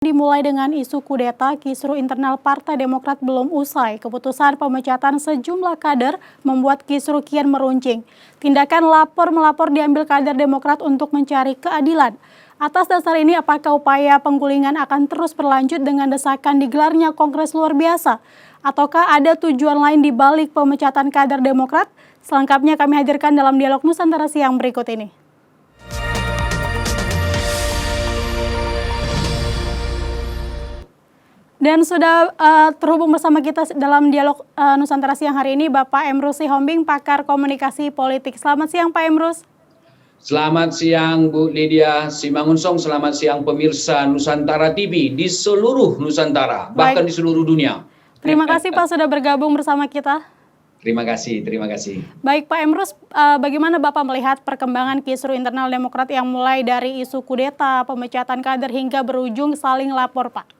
Dimulai dengan isu kudeta, kisru internal Partai Demokrat belum usai. Keputusan pemecatan sejumlah kader membuat kisru kian meruncing. Tindakan lapor-melapor diambil kader Demokrat untuk mencari keadilan. Atas dasar ini, apakah upaya penggulingan akan terus berlanjut dengan desakan digelarnya Kongres luar biasa? Ataukah ada tujuan lain di balik pemecatan kader Demokrat? Selengkapnya kami hadirkan dalam dialog Nusantara siang berikut ini. Dan sudah terhubung bersama kita dalam dialog Nusantara siang hari ini Bapak Emrus Sihombing, pakar komunikasi politik. Selamat siang Pak Emrus. Selamat siang Bu Lydia Simangunsong, selamat siang pemirsa Nusantara TV di seluruh Nusantara, bahkan di seluruh dunia. Terima kasih Pak sudah bergabung bersama kita. Terima kasih, terima kasih. Baik Pak Emrus, bagaimana Bapak melihat perkembangan kisru internal Demokrat yang mulai dari isu kudeta, pemecatan kader hingga berujung saling lapor Pak?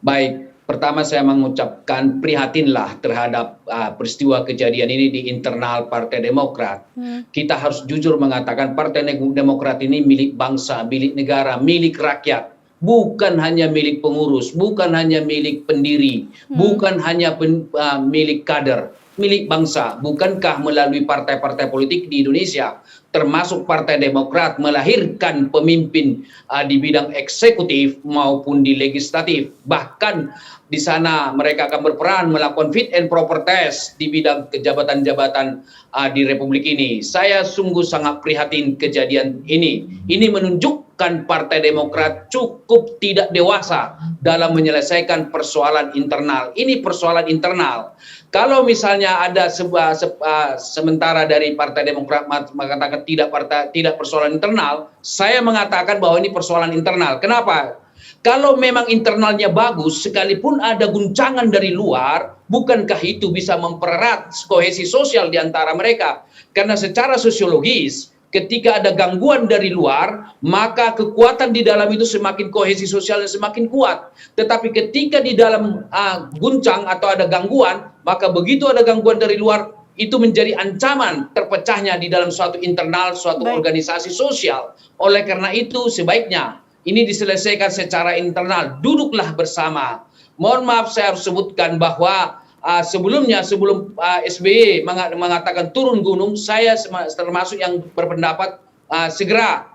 Baik, pertama saya mengucapkan prihatinlah terhadap peristiwa kejadian ini di internal Partai Demokrat. Kita harus jujur mengatakan Partai Demokrat ini milik bangsa, milik negara, milik rakyat. Bukan hanya milik pengurus, bukan hanya milik pendiri, bukan hanya milik kader, milik bangsa. Bukankah melalui partai-partai politik di Indonesia, termasuk Partai Demokrat, melahirkan pemimpin di bidang eksekutif maupun di legislatif. Bahkan di sana mereka akan berperan melakukan fit and proper test di bidang jabatan-jabatan di Republik ini. Saya sungguh sangat prihatin kejadian ini. Ini menunjukkan Partai Demokrat cukup tidak dewasa dalam menyelesaikan persoalan internal. Ini persoalan internal. Kalau misalnya ada sementara dari Partai Demokrat mengatakan tidak persoalan internal, saya mengatakan bahwa ini persoalan internal. Kenapa? Kalau memang internalnya bagus, sekalipun ada guncangan dari luar, bukankah itu bisa mempererat kohesi sosial di antara mereka? Karena secara sosiologis, ketika ada gangguan dari luar, maka kekuatan di dalam itu semakin kohesi sosialnya semakin kuat. Tetapi ketika di dalam guncang atau ada gangguan, maka begitu ada gangguan dari luar, itu menjadi ancaman terpecahnya di dalam suatu internal, suatu organisasi sosial. Oleh karena itu sebaiknya ini diselesaikan secara internal, duduklah bersama. Mohon maaf saya harus sebutkan bahwa sebelum SBY mengatakan turun gunung, saya termasuk yang berpendapat segera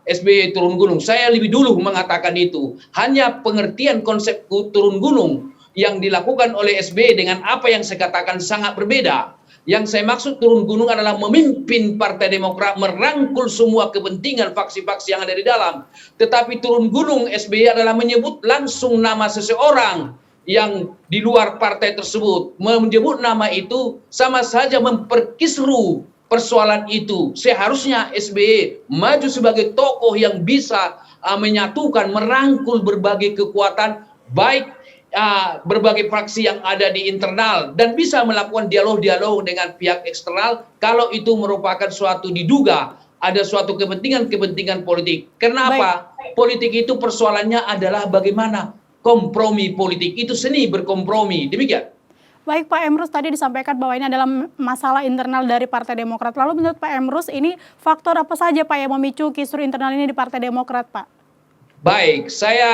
SBY turun gunung. Saya lebih dulu mengatakan itu. Hanya pengertian konsep turun gunung yang dilakukan oleh SBY dengan apa yang saya katakan sangat berbeda. Yang saya maksud turun gunung adalah memimpin Partai Demokrat, merangkul semua kepentingan faksi-faksi yang ada di dalam. Tetapi turun gunung SBY adalah menyebut langsung nama seseorang yang di luar partai tersebut. Menyebut nama itu sama saja memperkisru persoalan itu. Seharusnya SBY maju sebagai tokoh yang bisa menyatukan, merangkul berbagai kekuatan, baik berbagai fraksi yang ada di internal, dan bisa melakukan dialog-dialog dengan pihak eksternal kalau itu merupakan suatu diduga ada suatu kepentingan politik. Kenapa? Politik itu persoalannya adalah bagaimana kompromi politik, itu seni berkompromi, demikian. Baik Pak Emrus, tadi disampaikan bahwa ini adalah masalah internal dari Partai Demokrat. Lalu menurut Pak Emrus ini faktor apa saja Pak yang memicu kisru internal ini di Partai Demokrat Pak? Baik,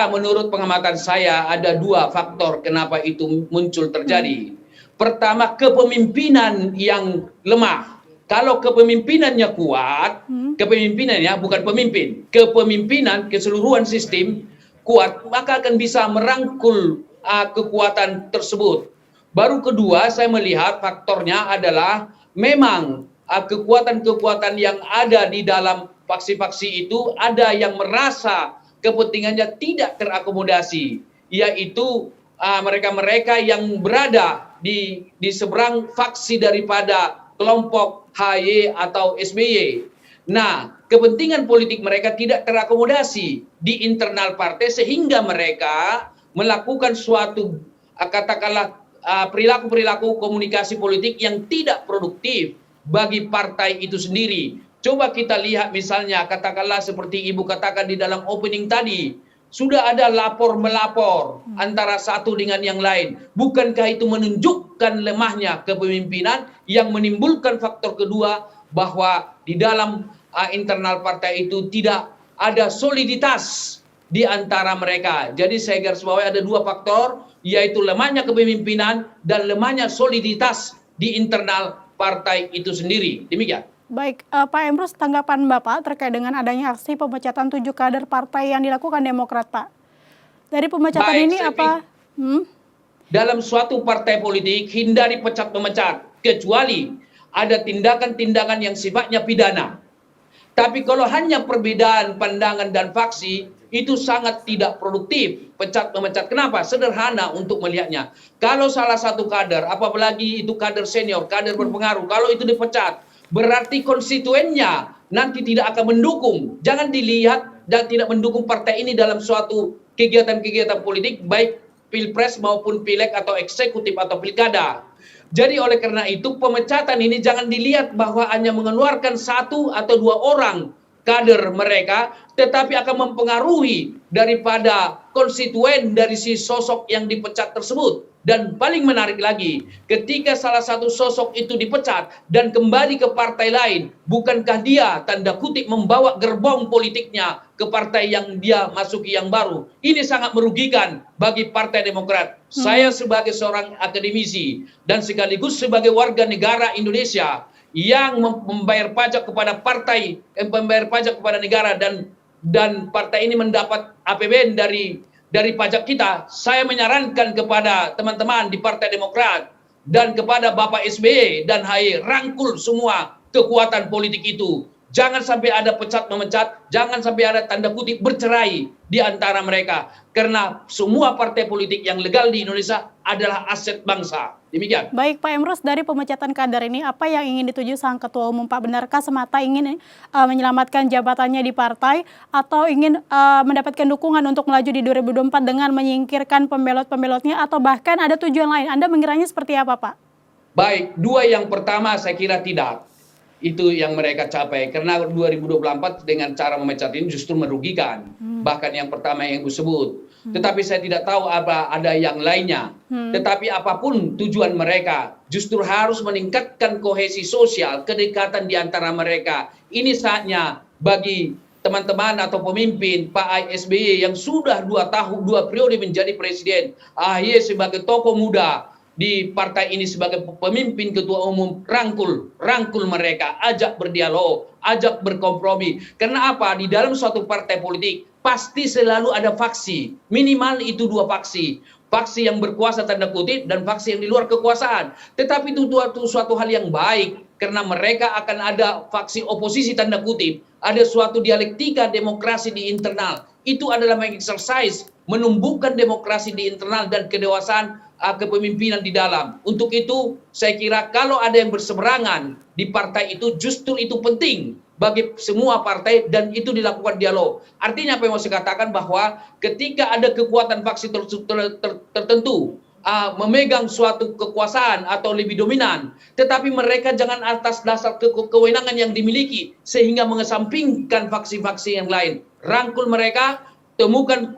menurut pengamatan saya ada dua faktor kenapa itu muncul terjadi. Pertama, kepemimpinan yang lemah. Kalau kepemimpinannya kuat, kepemimpinannya bukan pemimpin, kepemimpinan keseluruhan sistem kuat, maka akan bisa merangkul kekuatan tersebut. Baru kedua, saya melihat faktornya adalah memang kekuatan-kekuatan yang ada di dalam faksi-faksi itu ada yang merasa kepentingannya tidak terakomodasi, yaitu mereka-mereka yang berada di seberang faksi daripada kelompok HY atau SBY. Nah, kepentingan politik mereka tidak terakomodasi di internal partai sehingga mereka melakukan suatu katakanlah perilaku-perilaku komunikasi politik yang tidak produktif bagi partai itu sendiri. Coba kita lihat misalnya katakanlah seperti Ibu katakan di dalam opening tadi, sudah ada lapor-melapor antara satu dengan yang lain. Bukankah itu menunjukkan lemahnya kepemimpinan yang menimbulkan faktor kedua bahwa di dalam internal partai itu tidak ada soliditas di antara mereka. Jadi saya garis bawahi ada dua faktor, yaitu lemahnya kepemimpinan dan lemahnya soliditas di internal partai itu sendiri. Demikian. Baik, Pak Emrus, tanggapan Bapak terkait dengan adanya aksi pemecatan 7 kader partai yang dilakukan Demokrat, Pak. Dari pemecatan Baik, ini apa? Dalam suatu partai politik, hindari pecat-memecat, kecuali ada tindakan-tindakan yang sifatnya pidana. Tapi kalau hanya perbedaan pandangan dan faksi, itu sangat tidak produktif. Pecat-memecat. Kenapa? Sederhana untuk melihatnya. Kalau salah satu kader, apalagi itu kader senior, kader berpengaruh, kalau itu dipecat, berarti konstituennya nanti tidak akan mendukung. Jangan dilihat dan tidak mendukung partai ini dalam suatu kegiatan-kegiatan politik, baik pilpres maupun pileg atau eksekutif atau pilkada. Jadi oleh karena itu pemecatan ini jangan dilihat bahwa hanya mengeluarkan satu atau dua orang kader mereka, tetapi akan mempengaruhi daripada konstituen dari si sosok yang dipecat tersebut. Dan paling menarik lagi, ketika salah satu sosok itu dipecat dan kembali ke partai lain, bukankah dia tanda kutip membawa gerbong politiknya ke partai yang dia masuki yang baru? Ini sangat merugikan bagi Partai Demokrat. Saya sebagai seorang akademisi dan sekaligus sebagai warga negara Indonesia yang membayar pajak kepada partai, membayar pajak kepada negara, dan partai ini mendapat APBN dari pajak kita, saya menyarankan kepada teman-teman di Partai Demokrat dan kepada Bapak SBY dan AHY, rangkul semua kekuatan politik itu. Jangan sampai ada pecat-memecat, jangan sampai ada tanda kutip bercerai di antara mereka. Karena semua partai politik yang legal di Indonesia adalah aset bangsa. Demikian. Baik, Pak Emrus, dari pemecatan kader ini, apa yang ingin dituju sang Ketua Umum, Pak? Benarkah semata ingin menyelamatkan jabatannya di partai, atau ingin mendapatkan dukungan untuk melaju di 2024 dengan menyingkirkan pembelot-pembelotnya, atau bahkan ada tujuan lain? Anda mengiranya seperti apa, Pak? Baik, dua yang pertama saya kira tidak. Itu yang mereka capai. Karena 2024 dengan cara memecat ini justru merugikan. Bahkan yang pertama yang disebut. Tetapi saya tidak tahu apa ada yang lainnya. Tetapi apapun tujuan mereka, justru harus meningkatkan kohesi sosial, kedekatan di antara mereka. Ini saatnya bagi teman-teman atau pemimpin Pak SBY yang sudah 2 periode menjadi presiden, AHY sebagai tokoh muda di partai ini sebagai pemimpin ketua umum, rangkul mereka, ajak berdialog, ajak berkompromi. Karena apa? Di dalam suatu partai politik pasti selalu ada faksi, minimal itu 2 faksi. Faksi yang berkuasa tanda kutip dan faksi yang di luar kekuasaan. Tetapi itu suatu hal yang baik, karena mereka akan ada faksi oposisi tanda kutip, ada suatu dialektika demokrasi di internal. Itu adalah mengeksersis, menumbuhkan demokrasi di internal dan kedewasaan kepemimpinan di dalam. Untuk itu saya kira kalau ada yang berseberangan di partai itu, justru itu penting bagi semua partai dan itu dilakukan dialog. Artinya apa yang mau saya katakan, bahwa ketika ada kekuatan faksi tertentu memegang suatu kekuasaan atau lebih dominan, tetapi mereka jangan atas dasar kewenangan yang dimiliki sehingga mengesampingkan faksi-faksi yang lain. Rangkul mereka, temukan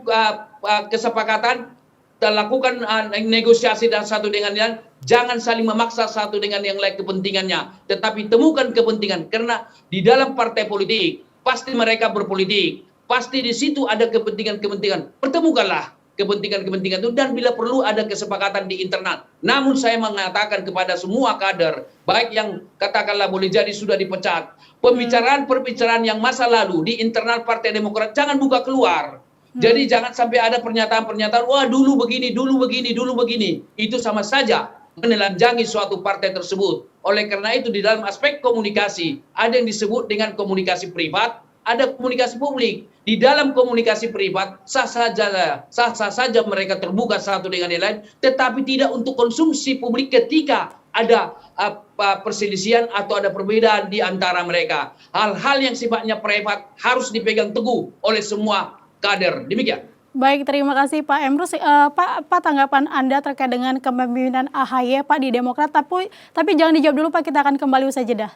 kesepakatan, lakukan negosiasi dan satu dengan yang lain. Jangan saling memaksa satu dengan yang lain kepentingannya, tetapi temukan kepentingan. Karena di dalam partai politik pasti mereka berpolitik, pasti di situ ada kepentingan-kepentingan. Pertemukanlah kepentingan-kepentingan itu, dan bila perlu ada kesepakatan di internal. Namun saya mengatakan kepada semua kader, baik yang katakanlah boleh jadi sudah dipecat, pembicaraan-pembicaraan yang masa lalu di internal Partai Demokrat jangan buka keluar. Jadi jangan sampai ada pernyataan-pernyataan, wah dulu begini, dulu begini, dulu begini. Itu sama saja menelanjangi suatu partai tersebut. Oleh karena itu di dalam aspek komunikasi, ada yang disebut dengan komunikasi privat, ada komunikasi publik. Di dalam komunikasi privat, sah saja mereka terbuka satu dengan yang lain, tetapi tidak untuk konsumsi publik ketika ada perselisihan atau ada perbedaan di antara mereka. Hal-hal yang sifatnya privat harus dipegang teguh oleh semua kader. Demikian. Baik, terima kasih Pak Emrus. Pak, tanggapan Anda terkait dengan kepemimpinan AHY Pak di Demokrat, tapi jangan dijawab dulu Pak, kita akan kembali usai jeda.